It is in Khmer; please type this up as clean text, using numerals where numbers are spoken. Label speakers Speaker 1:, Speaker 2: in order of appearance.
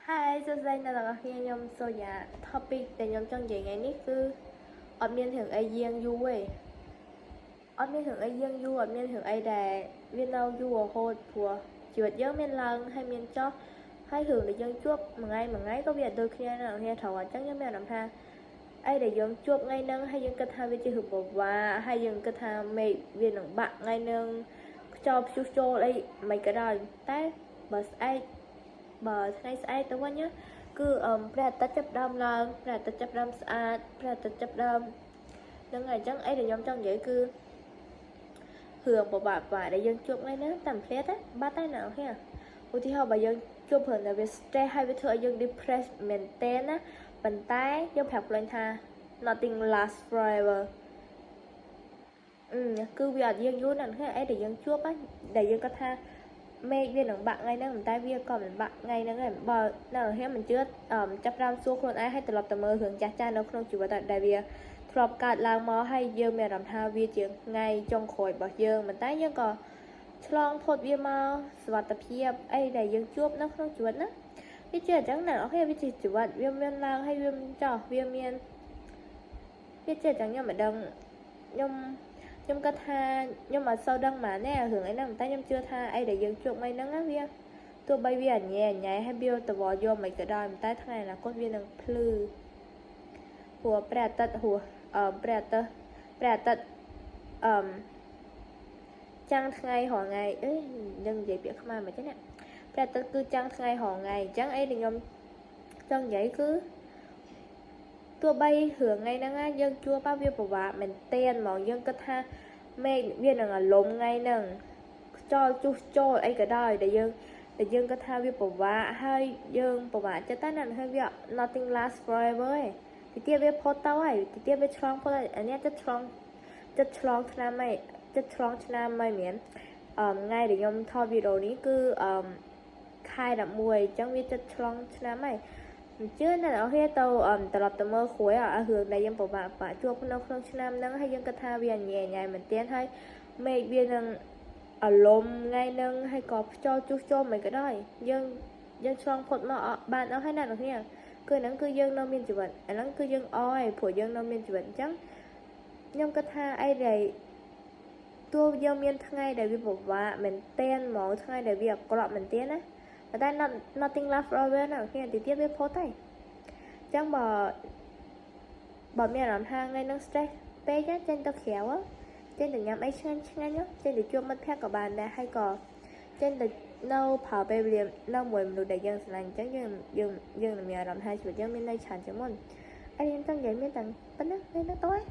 Speaker 1: Hai, cho danh là khi nhom so nhà topic để nhom trong vậy ngày nít cứ ở miền thường ai giang du ấy ở miền thường ai giang du ở miền thường ai đè viên đâu du ở hồ của chuột nhớ miền lăng hay miền cho hai thường để dân chuột mà ngay có việc đôi khi nào nghe thầu chắc nhớ mẹ làm ha ai để dân chuột ngay nâng hay dân cơ tham với chữ hụt bột và hay dân cơ tham mày viên nặng bạc ngay nâng cho chú cho đây mày cái đời té bớt ai bờ ngay ai tôi nhá cứ ra ta chấp đâm lên ra ta chấp đâm xa ra ta chấp đâm nhưng ngày chẳng ấy là nhóm trong vậy cứ hưởng bộ bạc và để dân chụp ngay nữa tầm phết á ba tay nào ha ủa thì họ bà dân chụp hình là về stress hay về thừa dân depressed maintain á bàn tay dân học lên tha nothing lasts forever cứ bây giờ dân vui nè cái ấy để dân chụp á để dân có tha mẹ viên ng bạn ngay năng tay viên còn bạn ngay năng em bờ nào hết mình chưa chấp ram xuốngคนaiให้ตลอดตะมือhướng cha cha nó không chịu vào đại viên ធ្លាប់កើតឡើងមកហើយយើងមានអារម្មណ៍ថាវាជាថ្ងៃចុងក្រោយរបស់យើងប៉ុន្តែយើងក៏ឆ្លងផុតវាមកសុវត្ថិភាពអីដែលយើងជួបនៅក្នុងជីវិតណាវាជាអញ្ចឹងណាអូខេវាជាជីវិតវាមានឡើងហើយវាចោះវាមានវាជាអញ្ចឹងខ្ញុំមិនដឹងខ្ញុំគាត់ថាខ្ញុំអត់សូវដឹងម៉ានទេរឿងអីហ្នឹងតែខ្ញុំជឿថាអីដែលយើងជួបមិនហ្នឹងណាវាទោះបីវាអញ៉ែហើយវាតវល់យកមិនក៏ដោយតែថ្ងៃអនាគតវានឹងភ្លឺព្រោះព្រះអាទិត្យព្រះអាទិត្យចាំងថ្ងៃរងថ្ងៃអេនឹងនិយាយពាក្យខ្មែរមិនទេណាព្រះអាទិត្យគឺចាំងថ្ងៃរងថ្ងៃអញ្ចឹងអីដែលខ្ញុំចង់និយាយគឺទោះបីរឿងថ្ងៃហ្នឹងណាយើងជួបវាពិបាកមែនទែនហ្មងយើងគិតថាមេឃវានឹងអារម្មណ៍ថ្ងៃហ្នឹងខ្យល់ជុះចូលអីក៏ដោយដែលយើងគិតថាវាពិបាកហើយយើងពិបាកចិត្តតែណាហើយវា nothing lasts forever ឯងទីទៀតវាផុតទៅហើយទីទៀតវាឆ្លងផុតហើយអានេះចិត្តឆ្លងឆ្នាំហើយចិត្តឆ្លងឆ្នាំហើយមានថ្ងៃដែលខ្ញុំថតវីដេអូនេះគឺខែ11អញ្ចឹងវាចិត្តឆ្លងឆ្នាំហើយអញ្ចឹងណាអូខេទៅត្រឡប់ទៅមើលគ្រួយអារឿងដែលយើងពិបាកជួបក្នុងឆ្នាំហ្នឹងហើយយើងគិតថាវាញ៉ៃមែនទែនហើយមេឃវានឹងអារម្មណ៍ថ្ងៃហ្នឹងហើយក៏ខ្យល់ជុះចូលមិនក៏ដោយយើងឆ្លងផុតមកបានអស់ហើយណាលោកនេះគឺហ្នឹងគឺយើងនៅមានជីវិតអាហ្នឹងគឺយើងអហើយព្រោះយើងនៅមានជីវិតអញ្ចឹងខ្ញុំគិតថាអីដែលទោះយើងមានថ្ងៃដែលវាពិបាកមែនទែនហ្មងថ្ងៃដែលវាអាក្រក់មែនទែនណាតែ nothing lasts forever ណាគេទីទៀតវាផុតហើយអញ្ចឹងបើមានអារម្មណ៍ថាថ្ងៃហ្នឹង stress ពេកចេញទៅក្រៅចេញទៅញ៉ាំអីឆ្ងាញ់ចេញទៅជួបមិត្តភក្តិក៏បានដែរហើយក៏ចេញទៅនៅប្រើពេលវេលានៅមួយមនុស្សដែលយើងស្រឡាញ់អញ្ចឹងយើងនឹងមានអារម្មណ៍ថាជីវិតយើងមានន័យច្រើនជាងមុនអីខ្ញុំចង់និយាយមានតែប៉ុណ្ណឹងទៅហើយ